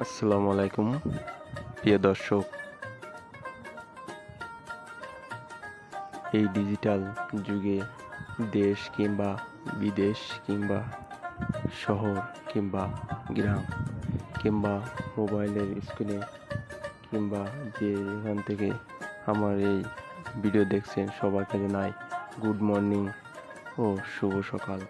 আসসালামু আলাইকুম প্রিয় দর্শক। এই ডিজিটাল যুগে দেশ কিংবা বিদেশ কিংবা শহর কিংবা গ্রাম কিংবা মোবাইলের স্ক্রিনে কিংবা যে এখান থেকে আমার এই ভিডিও দেখছেন সবার কাছে নাই গুড মর্নিং ও শুভ সকাল।